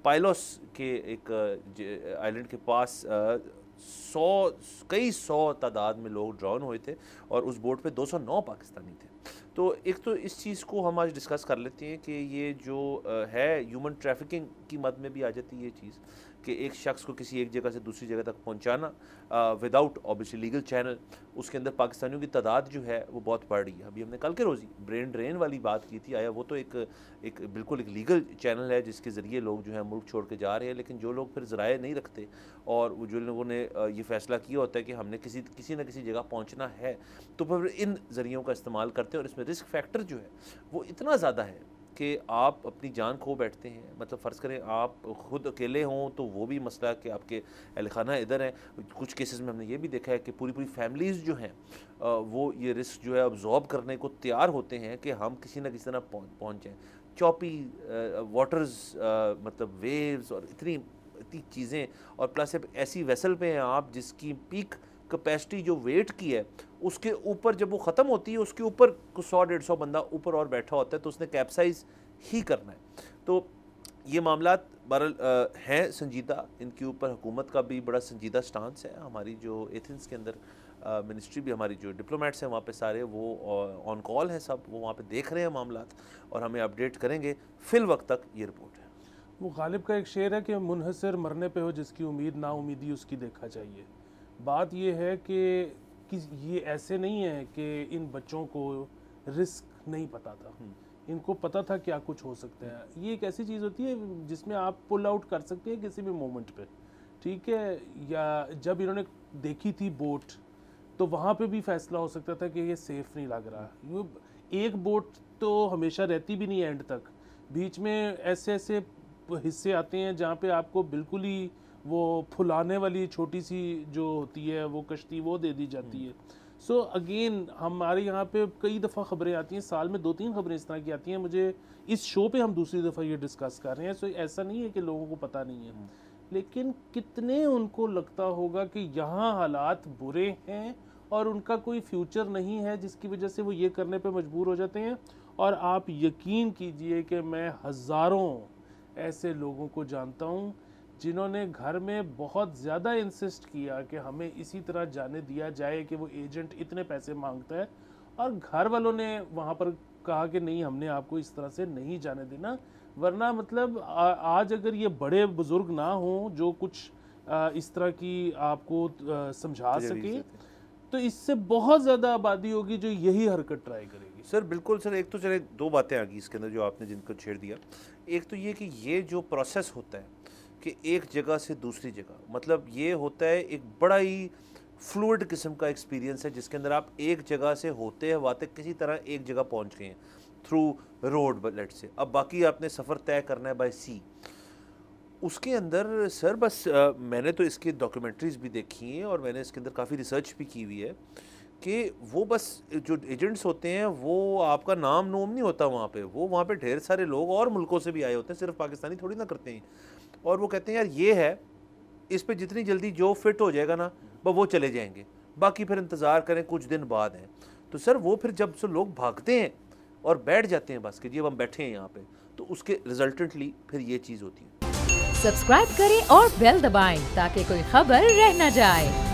Pylos के एक island के पास कई सौ तादाद में लोग ड्रॉन हुए थे और उस बोट पे 209 पाकिस्तानी थे। तो एक तो इस चीज़ को हम आज डिस्कस कर लेते हैं कि ये जो है ह्यूमन ट्रैफिकिंग की मद में भी आ जाती है ये चीज़ कि एक शख्स को किसी एक जगह से दूसरी जगह तक पहुंचाना विदाउट ऑब्वियसली लीगल चैनल, उसके अंदर पाकिस्तानियों की तादाद जो है वो बहुत बढ़ रही है। अभी हमने कल के रोज़ ही ब्रेन ड्रेन वाली बात की थी, आया वो तो एक बिल्कुल एक लीगल चैनल है जिसके ज़रिए लोग जो है मुल्क छोड़ के जा रहे हैं, लेकिन जो लोग फिर ज़राए नहीं रखते और वो जो लोगों ने ये फ़ैसला किया होता है कि हमने किसी न किसी जगह पहुँचना है, तो फिर इन ज़रियों का इस्तेमाल करते हैं और इसमें रिस्क फैक्टर जो है वो इतना ज़्यादा है कि आप अपनी जान खो बैठते हैं। मतलब फ़र्ज़ करें आप खुद अकेले हों तो वो भी मसला कि आपके अहल खाना इधर हैं। कुछ केसेस में हमने ये भी देखा है कि पूरी फैमिलीज़ जो हैं वो ये रिस्क जो है अब्ज़ॉर्ब करने को तैयार होते हैं कि हम किसी न किसी तरह पहुँच जाएँ। चॉपी वाटर्स, मतलब वेव्स और इतनी चीज़ें, और प्लस ऐसी वेसल पे हैं आप जिसकी पीक कैपेसिटी जो वेट की है उसके ऊपर जब वो ख़त्म होती है उसके ऊपर कुछ 100-150 बंदा ऊपर और बैठा होता है, तो उसने कैप्साइज़ ही करना है। तो ये मामलात बहरहाल हैं संजीदा, इनके ऊपर हुकूमत का भी बड़ा संजीदा स्टांस है। हमारी जो एथेंस के अंदर मिनिस्ट्री भी, हमारी जो डिप्लोमेट्स हैं वहाँ पे सारे वो ऑन कॉल हैं, सब वो वहाँ पे देख रहे हैं मामलात और हमें अपडेट करेंगे। फ़िल वक्त तक ये रिपोर्ट है। वो गालिब का एक शेर है कि मुनहसर मरने पे हो जिसकी उम्मीद ना उम्मीदी उसकी देखा चाहिए। बात ये है कि ये ऐसे नहीं है कि इन बच्चों को रिस्क नहीं पता था, इनको पता था क्या कुछ हो सकता है। ये एक ऐसी चीज़ होती है जिसमें आप पुल आउट कर सकते हैं किसी भी मोमेंट पे, ठीक है। या जब इन्होंने देखी थी बोट तो वहाँ पे भी फैसला हो सकता था कि ये सेफ़ नहीं लग रहा। एक बोट तो हमेशा रहती भी नहीं है एंड तक, बीच में ऐसे ऐसे हिस्से आते हैं जहाँ पे आपको बिल्कुल ही वो फुलाने वाली छोटी सी जो होती है वो कश्ती वो दे दी जाती है। सो अगेन हमारे यहाँ पे कई दफ़ा ख़बरें आती हैं, साल में 2-3 ख़बरें इस तरह की आती हैं। मुझे इस शो पे हम दूसरी दफ़ा ये डिस्कस कर रहे हैं। सो ऐसा नहीं है कि लोगों को पता नहीं है, लेकिन कितने उनको लगता होगा कि यहाँ हालात बुरे हैं और उनका कोई फ्यूचर नहीं है जिसकी वजह से वो ये करने पे मजबूर हो जाते हैं। और आप यकीन कीजिए कि मैं हज़ारों ऐसे लोगों को जानता हूँ जिन्होंने घर में बहुत ज़्यादा इंसिस्ट किया कि हमें इसी तरह जाने दिया जाए कि वो एजेंट इतने पैसे मांगता है, और घर वालों ने वहाँ पर कहा कि नहीं, हमने आपको इस तरह से नहीं जाने देना। वरना मतलब आज अगर ये बड़े बुज़ुर्ग ना हों जो कुछ इस तरह की आपको समझा सके, तो इससे बहुत ज़्यादा आबादी होगी जो यही हरकत ट्राई करेगी। सर बिल्कुल सर, एक तो चले दो बातें आ गई इसके अंदर जो आपने जिनको छेड़ दिया। एक तो ये कि ये जो प्रोसेस होता है कि एक जगह से दूसरी जगह, मतलब ये होता है एक बड़ा ही फ्लूइड किस्म का एक्सपीरियंस है जिसके अंदर आप एक जगह से होते हुए किसी तरह एक जगह पहुंच गए हैं थ्रू रोड लेट से। अब बाकी आपने सफ़र तय करना है बाय सी। उसके अंदर सर बस मैंने तो इसकी डॉक्यूमेंट्रीज़ भी देखी हैं और मैंने इसके अंदर काफ़ी रिसर्च भी की हुई है कि वो बस जो एजेंट्स होते हैं वो आपका नाम नोम नहीं होता वहाँ पे, वो वहाँ पे ढेर सारे लोग और मुल्कों से भी आए होते हैं, सिर्फ पाकिस्तानी थोड़ी ना करते हैं। और वो कहते हैं यार ये है, इस पे जितनी जल्दी जो फिट हो जाएगा ना वो चले जाएंगे, बाकी फिर इंतज़ार करें कुछ दिन बाद हैं। तो सर वो फिर जब से लोग भागते हैं और बैठ जाते हैं बस कि जी अब हम बैठे हैं यहाँ पे, तो उसके रिजल्टेंटली फिर ये चीज़ होती है। सब्सक्राइब करें और बेल दबाएं ताकि कोई खबर रह न जाए।